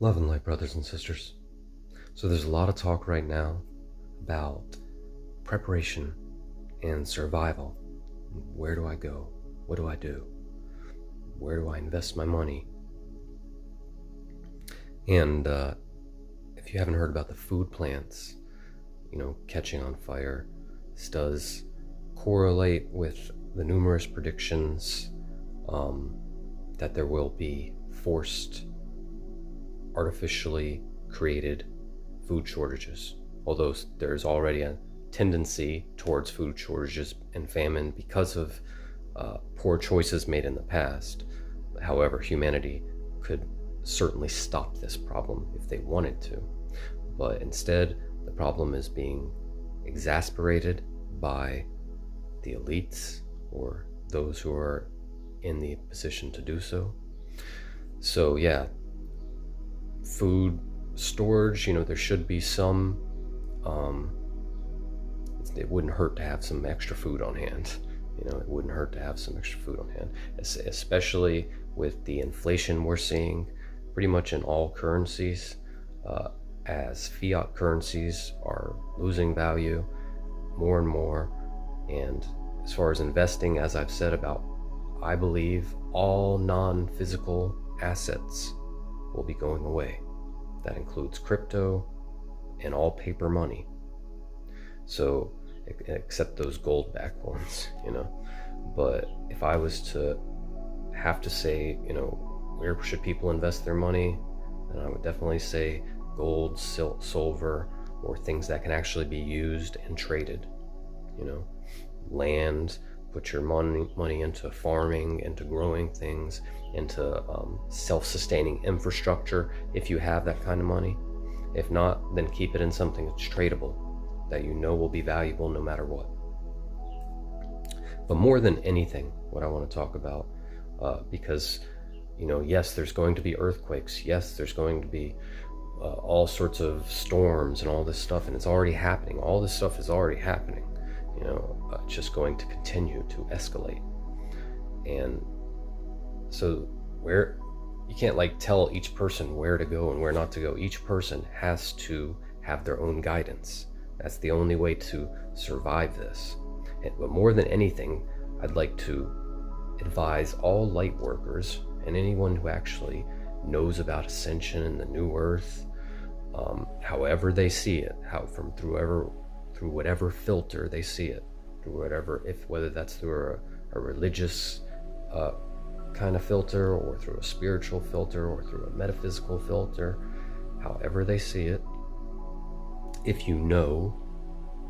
Love and light, brothers and sisters. So there's a lot of talk right now about preparation and survival. Where do I go? What do I do? Where do I invest my money? And if you haven't heard about the food plants, catching on fire, this does correlate with the numerous predictions that there will be forced, artificially created food shortages. Although there's already a tendency towards food shortages and famine because of poor choices made in the past. However, humanity could certainly stop this problem if they wanted to. But instead, the problem is being exasperated by the elites or those who are in the position to do so. So yeah, food storage, there should be some, it wouldn't hurt to have some extra food on hand. It wouldn't hurt to have some extra food on hand, especially with the inflation we're seeing pretty much in all currencies, as fiat currencies are losing value more and more. And as far as investing, as I've said I believe all non-physical assets will be going away. That includes crypto and all paper money. So, except those gold-backed ones, But if I was to have to say, where should people invest their money, then I would definitely say gold, silver, or things that can actually be used and traded. Land, put your money into farming, into growing things, into self-sustaining infrastructure if you have that kind of money. If not, then keep it in something that's tradable, that will be valuable no matter what. But more than anything, what I want to talk about, because yes, there's going to be earthquakes, yes, there's going to be all sorts of storms and all this stuff, and it's already happening. All this stuff is already happening. It's just going to continue to escalate. And so you can't tell each person where to go and where not to go. Each person has to have their own guidance. That's the only way to survive this. But more than anything, I'd like to advise all light workers and anyone who actually knows about ascension and the new earth, however they see it, through whatever filter they see it, whether that's through a religious kind of filter, or through a spiritual filter, or through a metaphysical filter, however they see it. If you know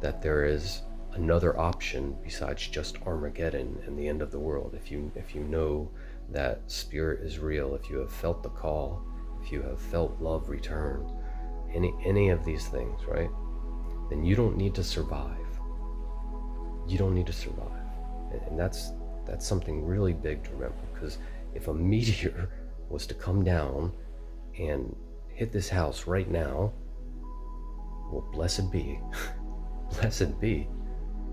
that there is another option besides just Armageddon and the end of the world, if you know that spirit is real, if you have felt the call, if you have felt love return, any of these things, right? Then you don't need to survive. You don't need to survive. And that's something really big to remember, because if a meteor was to come down and hit this house right now, well, blessed be, blessed be,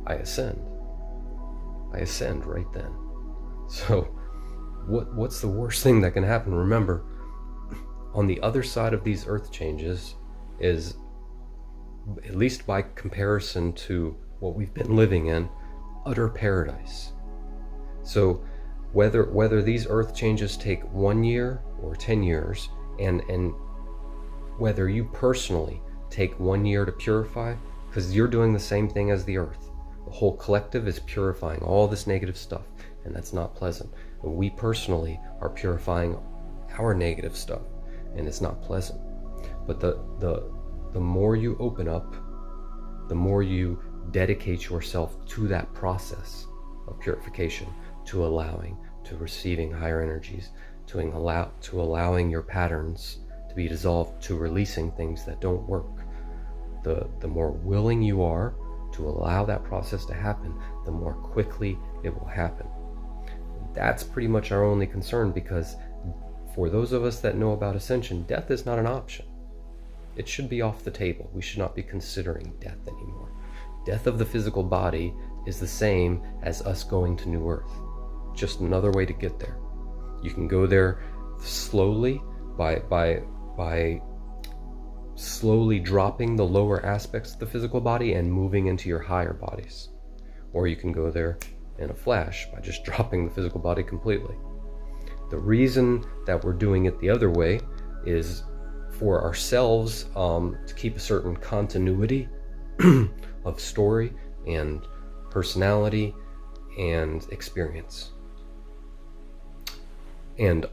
I ascend right then. So what's the worst thing that can happen? Remember, on the other side of these earth changes is, at least by comparison to what we've been living in, utter paradise. So whether these earth changes take 1 year or 10 years, and whether you personally take 1 year to purify, because you're doing the same thing as the earth. The whole collective is purifying all this negative stuff, and that's not pleasant. And we personally are purifying our negative stuff, and it's not pleasant. But the more you open up, the more you dedicate yourself to that process of purification, to allowing, to receiving higher energies, to allowing your patterns to be dissolved, to releasing things that don't work. The more willing you are to allow that process to happen, the more quickly it will happen. That's pretty much our only concern, because for those of us that know about ascension, death is not an option. It should be off the table. We should not be considering death anymore. Death of the physical body is the same as us going to New Earth. Just another way to get there. You can go there slowly by by slowly dropping the lower aspects of the physical body and moving into your higher bodies. Or you can go there in a flash by just dropping the physical body completely. The reason that we're doing it the other way is for ourselves, to keep a certain continuity of story and personality and experience. And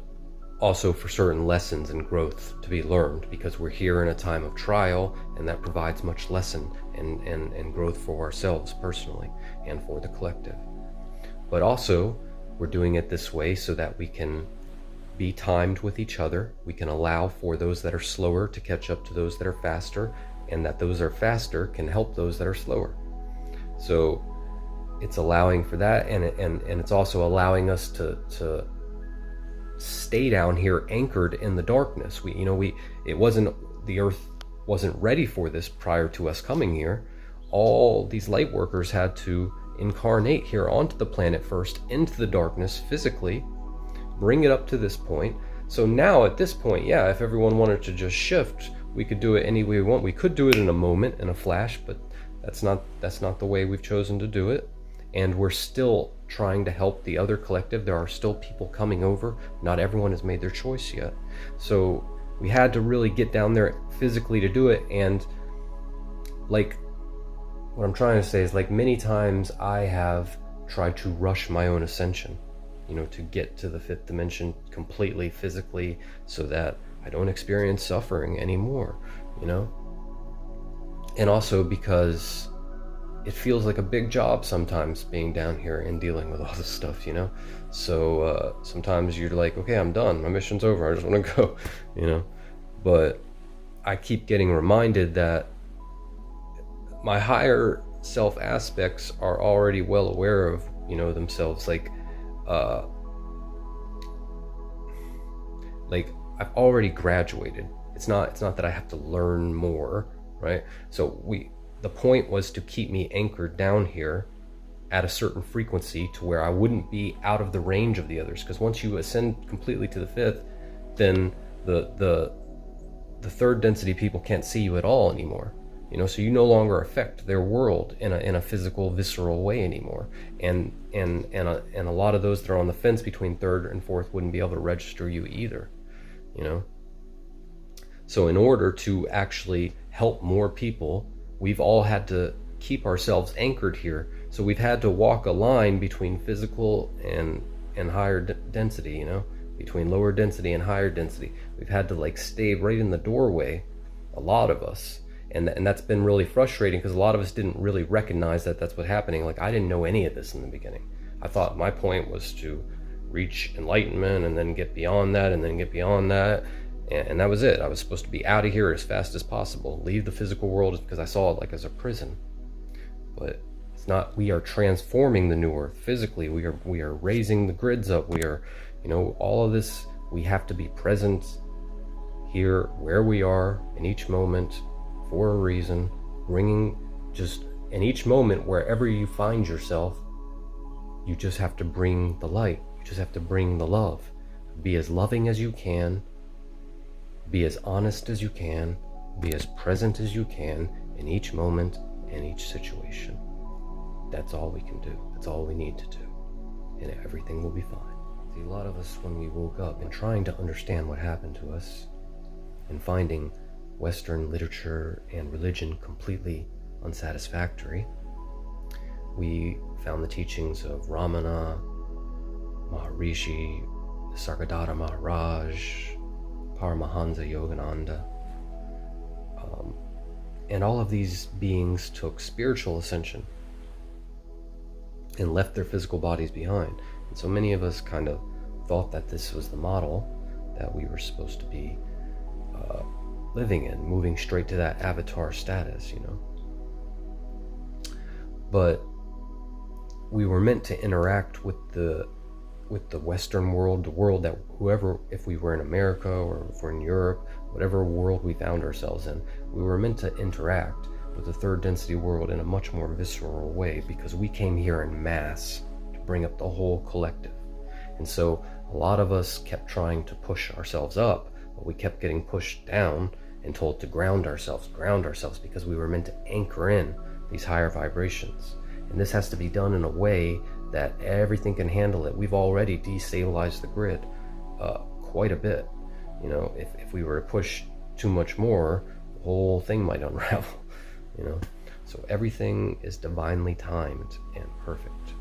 also for certain lessons and growth to be learned, because we're here in a time of trial, and that provides much lesson and growth for ourselves personally and for the collective. But also, we're doing it this way so that we can be timed with each other. We can allow for those that are slower to catch up to those that are faster, and that those that are faster can help those that are slower. So it's allowing for that, and it's also allowing us to stay down here anchored in the darkness. The earth wasn't ready for this prior to us coming here. All these light workers had to incarnate here onto the planet first, into the darkness physically, bring it up to this point. So now at this point, yeah, if everyone wanted to just shift, we could do it any way we want. We could do it in a moment, in a flash, but that's not the way we've chosen to do it. And we're still trying to help the other collective. There are still people coming over. Not everyone has made their choice yet. So we had to really get down there physically to do it. And like, what I'm trying to say is, like, many times I have tried to rush my own ascension, to get to the fifth dimension completely physically, so that I don't experience suffering anymore, and also because it feels like a big job sometimes being down here and dealing with all this stuff, so sometimes you're like, okay, I'm done, my mission's over, I just want to go, but I keep getting reminded that my higher self aspects are already well aware of themselves, like I've already graduated. It's not that I have to learn more, right? So the point was to keep me anchored down here at a certain frequency to where I wouldn't be out of the range of the others, because once you ascend completely to the fifth, then the third density people can't see you at all anymore, so you no longer affect their world in a physical, visceral way anymore, and a lot of those that are on the fence between third and fourth wouldn't be able to register you either, so in order to actually help more people, we've all had to keep ourselves anchored here. So we've had to walk a line between physical and higher density, between lower density and higher density. We've had to stay right in the doorway, a lot of us. And that's been really frustrating, because a lot of us didn't really recognize that that's what's happening. I didn't know any of this in the beginning. I thought my point was to reach enlightenment and then get beyond that and then get beyond that. And that was it. I was supposed to be out of here as fast as possible, leave the physical world, because I saw it as a prison. But it's not. We are transforming the new earth physically. We are raising the grids up. We are, all of this. We have to be present here where we are in each moment for a reason, bringing just in each moment, wherever you find yourself, you just have to bring the light. You just have to bring the love. Be as loving as you can. Be as honest as you can. Be as present as you can in each moment and each situation. That's all we can do. That's all we need to do. And everything will be fine. See, a lot of us, when we woke up and trying to understand what happened to us, and finding Western literature and religion completely unsatisfactory, we found the teachings of Ramana, Maharishi, Sargadhara Maharaj, Paramahansa Yogananda, and all of these beings took spiritual ascension and left their physical bodies behind. And so many of us kind of thought that this was the model that we were supposed to be living in, moving straight to that avatar status, But we were meant to interact with the Western world, the world that whoever, if we were in America or if we're in Europe, whatever world we found ourselves in, we were meant to interact with the third density world in a much more visceral way, because we came here in mass to bring up the whole collective. And so a lot of us kept trying to push ourselves up. A but we kept getting pushed down and told to ground ourselves, because we were meant to anchor in these higher vibrations. And this has to be done in a way that everything can handle it. We've already destabilized the grid quite a bit. You know, if we were to push too much more, the whole thing might unravel, you know. So everything is divinely timed and perfect.